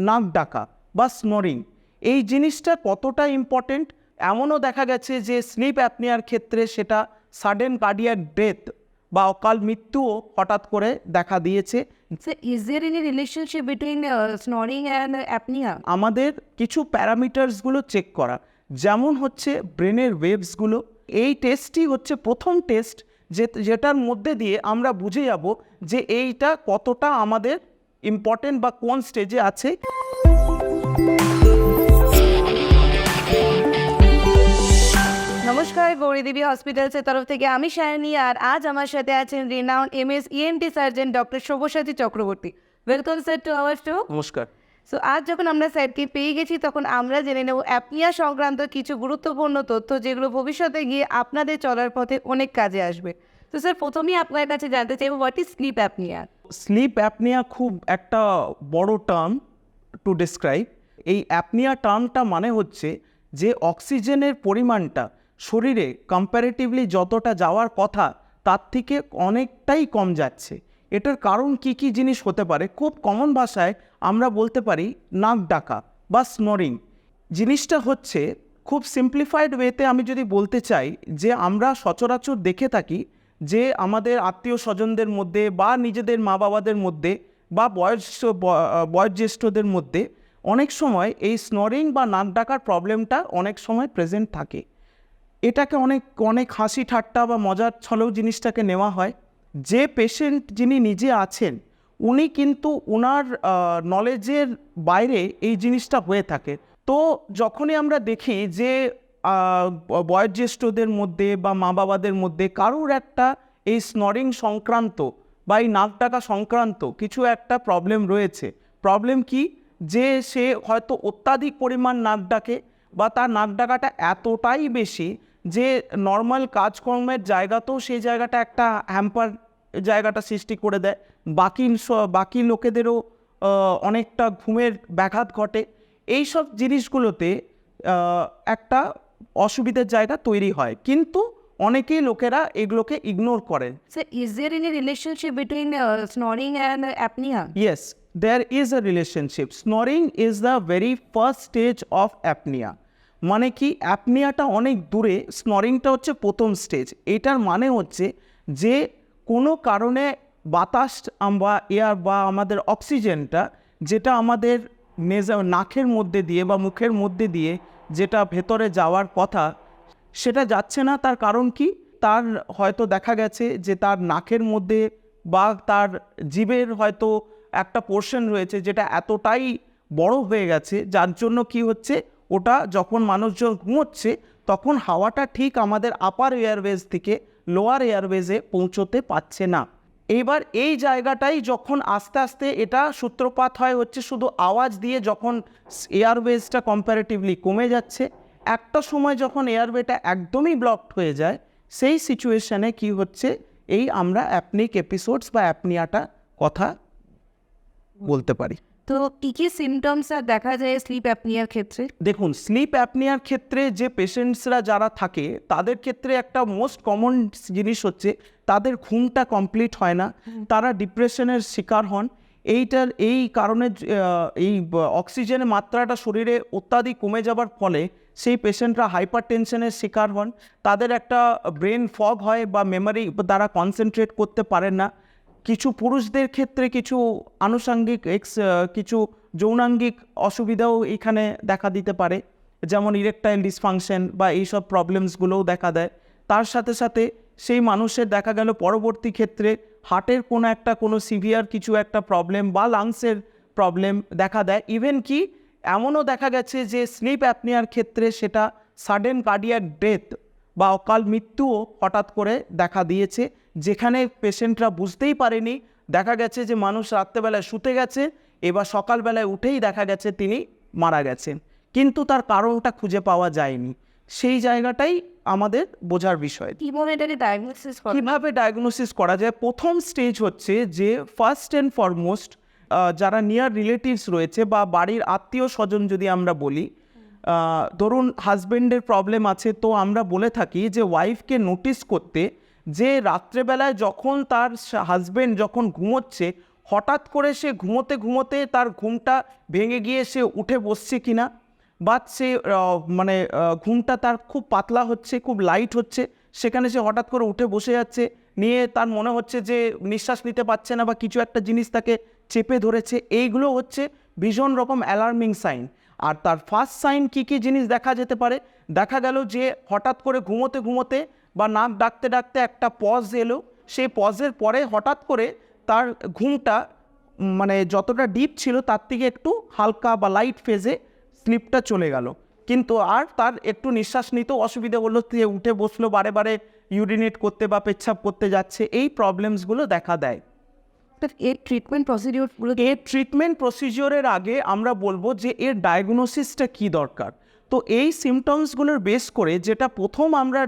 নাক ডাকা বা স্নোরিং, এই জিনিসটা কতটা ইম্পর্টেন্ট, এমনও দেখা গেছে যে স্লিপ অ্যাপনিয়ার ক্ষেত্রে সেটা সাডেন কার্ডিয়াক ডেথ বা অকাল মৃত্যুও হঠাৎ করে দেখা দিয়েছে। So, is there any relationship between snoring and apnea? আমাদের কিছু প্যারামিটার্সগুলো চেক করা, যেমন হচ্ছে ব্রেনের ওয়েভসগুলো। এই টেস্টই হচ্ছে প্রথম টেস্ট যেটার মধ্যে দিয়ে আমরা বুঝে যাব যে এইটা কতটা আমাদের ইম্পর্টেন্ট বা কোন স্টেজে আছে। নমস্কার, গৌরীদেবী হসপিটালসের তরফ থেকে আমি সায়নী, আর আজ আমার সাথে আছেন renowned MS ENT surgeon doctor Sabyasachi Chakraborty. Welcome sir to our show. নমস্কার। সো আজ যখন আমরা স্যারকে পেয়ে গেছি তখন আমরা জেনে নেব অ্যাপনিয়া সংক্রান্ত কিছু গুরুত্বপূর্ণ তথ্য, যেগুলো ভবিষ্যতে গিয়ে আপনাদের চলার পথে অনেক কাজে আসবে। তো স্যার, প্রথমেই আপনার কাছে জানতে চাইব, what is sleep apnoea? Sleep apnoea খুব একটা বড় টার্ম টু ডিসক্রাইব। এই অ্যাপনিয়া টার্মটা মানে হচ্ছে যে অক্সিজেনের পরিমাণটা শরীরে কম্প্যারেটিভলি যতটা যাওয়ার কথা তার থেকে অনেকটাই কম যাচ্ছে। এটার কারণ কি কি জিনিস হতে পারে? খুব কমন ভাষায় আমরা বলতে পারি নাক ডাকা বা স্নোরিং। জিনিসটা হচ্ছে খুব সিম্পলিফাইড ওয়েতে আমি যদি বলতে চাই, যে আমরা সচরাচর দেখে থাকি যে আমাদের আত্মীয় স্বজনদের মধ্যে বা নিজেদের মা বাবাদের মধ্যে বা বয়োজ্যেষ্ঠদের মধ্যে অনেক সময় এই স্নোরিং বা নাক ডাকার প্রবলেমটা অনেক সময় প্রেজেন্ট থাকে। এটাকে অনেক হাসি ঠাট্টা বা মজার ছলেও জিনিসটাকে নেওয়া হয়। যে পেশেন্ট যিনি নিজে আছেন উনি কিন্তু ওনার নলেজের বাইরে এই জিনিসটা হয়ে থাকে। তো যখনই আমরা দেখি যে বয়োজ্যেষ্ঠদের মধ্যে বা মা বাবাদের মধ্যে কারোর একটা এই স্নোরিং সংক্রান্ত বা এই নাক ডাকা সংক্রান্ত কিছু একটা প্রবলেম রয়েছে। প্রবলেম কি? যে সে হয়তো অত্যাধিক পরিমাণ নাক ডাকে বা তার নাক ডাকাটা এতটাই বেশি যে নর্মাল কাজকর্মের জায়গাতেও সেই জায়গাটা একটা হ্যাম্পার জায়গাটা সৃষ্টি করে দেয়। বাকি লোকেদেরও অনেকটা ঘুমের ব্যাঘাত ঘটে। এই সব জিনিসগুলোতে একটা অসুবিধার জায়গা তৈরি হয়, কিন্তু অনেকেই লোকেরা এগুলোকে ইগনোর করেন। Sir, is there any relationship between snoring and apnea? Yes, there is a relationship. Snoring is the very first stage of apnea. মানে কি, অ্যাপনিয়াটা অনেক দূরে, স্নোরিংটা হচ্ছে প্রথম স্টেজ। এটার মানে হচ্ছে যে কোনো কারণে বাতাস বা এয়ার বা আমাদের অক্সিজেনটা যেটা আমাদের নাকের মধ্যে দিয়ে বা মুখের মধ্যে দিয়ে যেটা ভেতরে যাওয়ার কথা সেটা যাচ্ছে না। তার কারণ কি? তার হয়তো দেখা গেছে যে তার নাকের মধ্যে বা তার জিভের হয়তো একটা পোর্শন রয়েছে যেটা এতটাই বড় হয়ে গেছে, যার জন্য কি হচ্ছে, ওটা যখন মানুষজন ঘুমোচ্ছে তখন হাওয়াটা ঠিক আমাদের আপার এয়ারওয়েজ থেকে লোয়ার এয়ারওয়েজে পৌঁছতে পারছে না। এইবার এই জায়গাটাই যখন আস্তে আস্তে এটা সূত্রপাত হয় হচ্ছে শুধু আওয়াজ দিয়ে, যখন এয়ারওয়েজটা কম্প্যারেটিভলি কমে যাচ্ছে, একটা সময় যখন এয়ারওয়েটা একদমই ব্লকড হয়ে যায়, সেই সিচুয়েশানে কি হচ্ছে, এই আমরা অ্যাপনিক এপিসোডস বা অ্যাপনিয়াটা কথা বলতে পারি। তো কী কী সিমটমস আর দেখা যায় স্লিপ অ্যাপনিয়ার ক্ষেত্রে? দেখুন, স্লিপ অ্যাপনিয়ার ক্ষেত্রে যে পেশেন্টসরা যারা থাকে তাদের ক্ষেত্রে একটা মোস্ট কমন জিনিস হচ্ছে তাদের ঘুমটা কমপ্লিট হয় না, তারা ডিপ্রেশনের শিকার হন। এই কারণে এই অক্সিজেনের মাত্রাটা শরীরে অত্যাধিক কমে যাবার ফলে সেই পেশেন্টরা হাইপার টেনশনের শিকার হন। তাদের একটা ব্রেন ফগ হয় বা মেমোরি দ্বারা কনসেন্ট্রেট করতে পারেন না। কিছু পুরুষদের ক্ষেত্রে কিছু আনুষঙ্গিক কিছু যৌনাঙ্গিক অসুবিধাও এখানে দেখা দিতে পারে, যেমন ইরেকটাইল ডিসফাংশন বা এইসব প্রবলেমসগুলোও দেখা দেয়। তার সাথে সাথে সেই মানুষের দেখা গেল পরবর্তী ক্ষেত্রে হার্টের কোনো সিভিয়ার কিছু একটা প্রবলেম বা লাংসের প্রবলেম দেখা দেয়। ইভেন কি এমনও দেখা গেছে যে স্লিপ অ্যাপনিয়ার ক্ষেত্রে সেটা সাডেন কার্ডিয়াক ডেথ বা অকাল মৃত্যুও হঠাৎ করে দেখা দিয়েছে, যেখানে পেশেন্টরা বুঝতেই পারেনি। দেখা গেছে যে মানুষ রাত্রেবেলায় শুতে গেছে, এবার সকালবেলায় উঠেই দেখা গেছে তিনি মারা গেছেন, কিন্তু তার কারণটা খুঁজে পাওয়া যায়নি। সেই জায়গাটাই আমাদের বোঝার বিষয়। কিভাবে ডায়াগনোসিস করা যায়? প্রথম স্টেজ হচ্ছে যে ফার্স্ট অ্যান্ড ফরমোস্ট যারা নিয়ার রিলেটিভস রয়েছে বা বাড়ির আত্মীয় স্বজন যদি আমরা বলি, ধরুন হাজব্যান্ডের প্রবলেম আছে, তো আমরা বলে থাকি যে ওয়াইফকে নোটিস করতে যে রাত্রেবেলায় যখন তার হাজব্যান্ড যখন ঘুমোচ্ছে হঠাৎ করে সে ঘুমোতে ঘুমোতে তার ঘুমটা ভেঙে গিয়ে সে উঠে বসছে কিনা, বা সে ঘুমটা তার খুব পাতলা হচ্ছে, খুব লাইট হচ্ছে, সেখানে সে হঠাৎ করে উঠে বসে যাচ্ছে, নিয়ে তার মনে হচ্ছে যে নিঃশ্বাস নিতে পারছে না বা কিছু একটা জিনিস তাকে চেপে ধরেছে। এইগুলো হচ্ছে ভীষণ রকম অ্যালার্মিং সাইন। আর তার ফার্স্ট সাইন কী কী জিনিস দেখা যেতে পারে, দেখা গেল যে হঠাৎ করে ঘুমোতে ঘুমোতে বা নাক ডাকতে ডাকতে একটা পজ এলো, সেই পজের পরে হঠাৎ করে তার ঘুমটা যতটা ডিপ ছিল তার থেকে একটু হালকা বা লাইট ফেজে স্লিপটা চলে গেল, কিন্তু আর তার একটু নিঃশ্বাস নিতেও অসুবিধা হলো, সে উঠে বসলো, বারে বারে ইউরিনেট করতে বা পেচ্ছাপ করতে যাচ্ছে, এই প্রবলেমসগুলো দেখা দেয়। এর ট্রিটমেন্ট প্রসিডিওরগুলো এর ট্রিটমেন্ট প্রসিজিওরের আগে আমরা বলবো যে এর ডায়াগনোসিসটা কী দরকার। তো এই সিমটমসগুলোর বেস করে যেটা প্রথম আমরা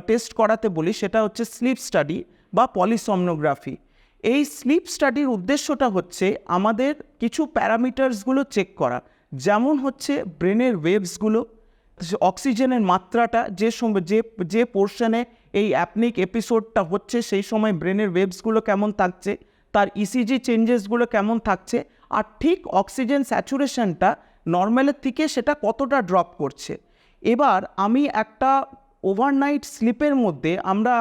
টেস্ট করাতে বলি সেটা হচ্ছে স্লিপ স্টাডি বা পলিসমনোগ্রাফি। এই স্লিপ স্টাডির উদ্দেশ্যটা হচ্ছে আমাদের কিছু প্যারামিটার্সগুলো চেক করা, যেমন হচ্ছে ব্রেনের ওয়েভসগুলো, অক্সিজেনের মাত্রাটা, যে পোর্শনে এই অ্যাপনিক এপিসোডটা হচ্ছে সেই সময় ব্রেনের ওয়েভসগুলো কেমন থাকছে, তার ইসিজি চেঞ্জেসগুলো কেমন থাকছে, আর ঠিক অক্সিজেন স্যাচুরেশনটা নর্মালের থেকে সেটা কতটা ড্রপ করছে। এবার আমি একটা ওভারনাইট স্লিপের মধ্যে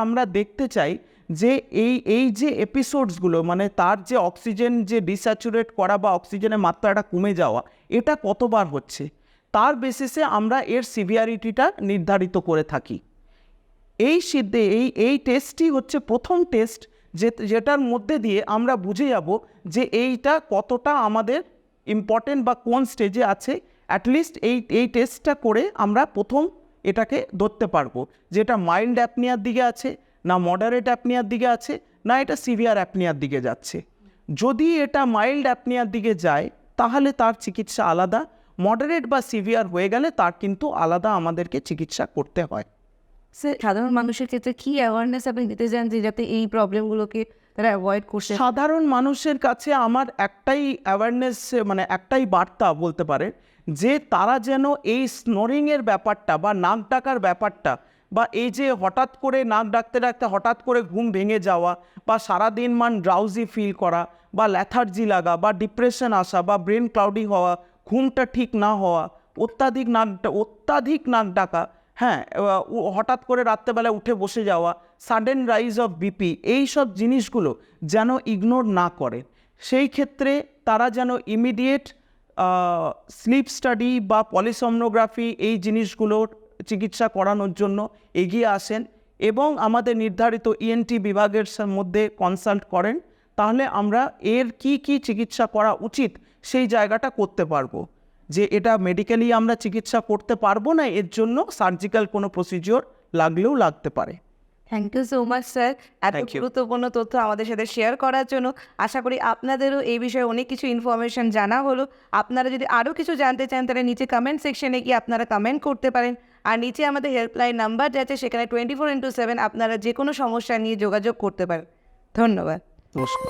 আমরা দেখতে চাই যে এই যে এপিসোডসগুলো তার যে অক্সিজেন যে ডিস্যাচুরেট করা বা অক্সিজেনের মাত্রাটা কমে যাওয়া, এটা কতবার হচ্ছে, তার বেসিসে আমরা এর সিভিয়ারিটিটা নির্ধারিত করে থাকি। এই টেস্টটি হচ্ছে প্রথম টেস্ট যেটার মধ্যে দিয়ে আমরা বুঝে যাব যে এইটা কতটা আমাদের ইম্পর্টেন্ট বা কোন স্টেজে আছে। অ্যাটলিস্ট এই টেস্টটা করে আমরা প্রথম এটাকে ধরতে পারবো যে এটা মাইল্ড অ্যাপনিয়ার দিকে আছে, না মডারেট অ্যাপনিয়ার দিকে আছে, না এটা সিভিয়ার অ্যাপনিয়ার দিকে যাচ্ছে। যদি এটা মাইল্ড অ্যাপনিয়ার দিকে যায় তাহলে তার চিকিৎসা আলাদা, মডারেট বা সিভিয়ার হয়ে গেলে তার কিন্তু আলাদা আমাদেরকে চিকিৎসা করতে হয়। স্যার, সাধারণ মানুষের ক্ষেত্রে কি অ্যাওয়ারনেস আপনি দিতে চান যে যাতে এই প্রবলেমগুলোকে তারা অ্যাভয়েড করছে? সাধারণ মানুষের কাছে আমার একটাই অ্যাওয়ারনেস, একটাই বার্তা বলতে পারে, যে তারা যেন এই স্নোরিংয়ের ব্যাপারটা বা নাক ডাকার ব্যাপারটা, বা এই যে হঠাৎ করে নাক ডাকতে ডাকতে হঠাৎ করে ঘুম ভেঙে যাওয়া, বা সারাদিন ড্রাউজি ফিল করা, বা ল্যাথার্জি লাগা, বা ডিপ্রেশন আসা, বা ব্রেন ক্লাউডি হওয়া, ঘুমটা ঠিক না হওয়া, অত্যাধিক নাক ডাকা, হ্যাঁ, হঠাৎ করে রাত্রেবেলা উঠে বসে যাওয়া, সাডেন রাইজ অফ বিপি, এই সব জিনিসগুলো যেন ইগনোর না করে। সেই ক্ষেত্রে তারা যেন ইমিডিয়েট স্লিপ স্টাডি বা পলিসমনোগ্রাফি এই জিনিসগুলোর চিকিৎসা করানোর জন্য এগিয়ে আসেন এবং আমাদের নির্ধারিত ইএনটি বিভাগের মধ্যে কনসাল্ট করেন, তাহলে আমরা এর কি চিকিৎসা করা উচিত সেই জায়গাটা করতে পারবো। যে এটা মেডিকেলি আমরা চিকিৎসা করতে পারবো না, এর জন্য সার্জিক্যাল কোনো প্রসিজিওর লাগলেও লাগতে পারে। Thank you so much sir, এত Thank you. গুরুত্বপূর্ণ তথ্য আমাদের সাথে শেয়ার করার জন্য। আশা করি আপনাদেরও এই বিষয়ে অনেক কিছু ইনফরমেশন জানা হলো। আপনারা যদি আরও কিছু জানতে চান তাহলে নিচে কমেন্ট সেকশনে গিয়ে আপনারা কমেন্ট করতে পারেন। আর নিচে আমাদের হেল্পলাইন নাম্বার যাচ্ছে, সেখানে 24x7 আপনারা যে কোনো সমস্যা নিয়ে যোগাযোগ করতে পারেন। ধন্যবাদ। নমস্কার।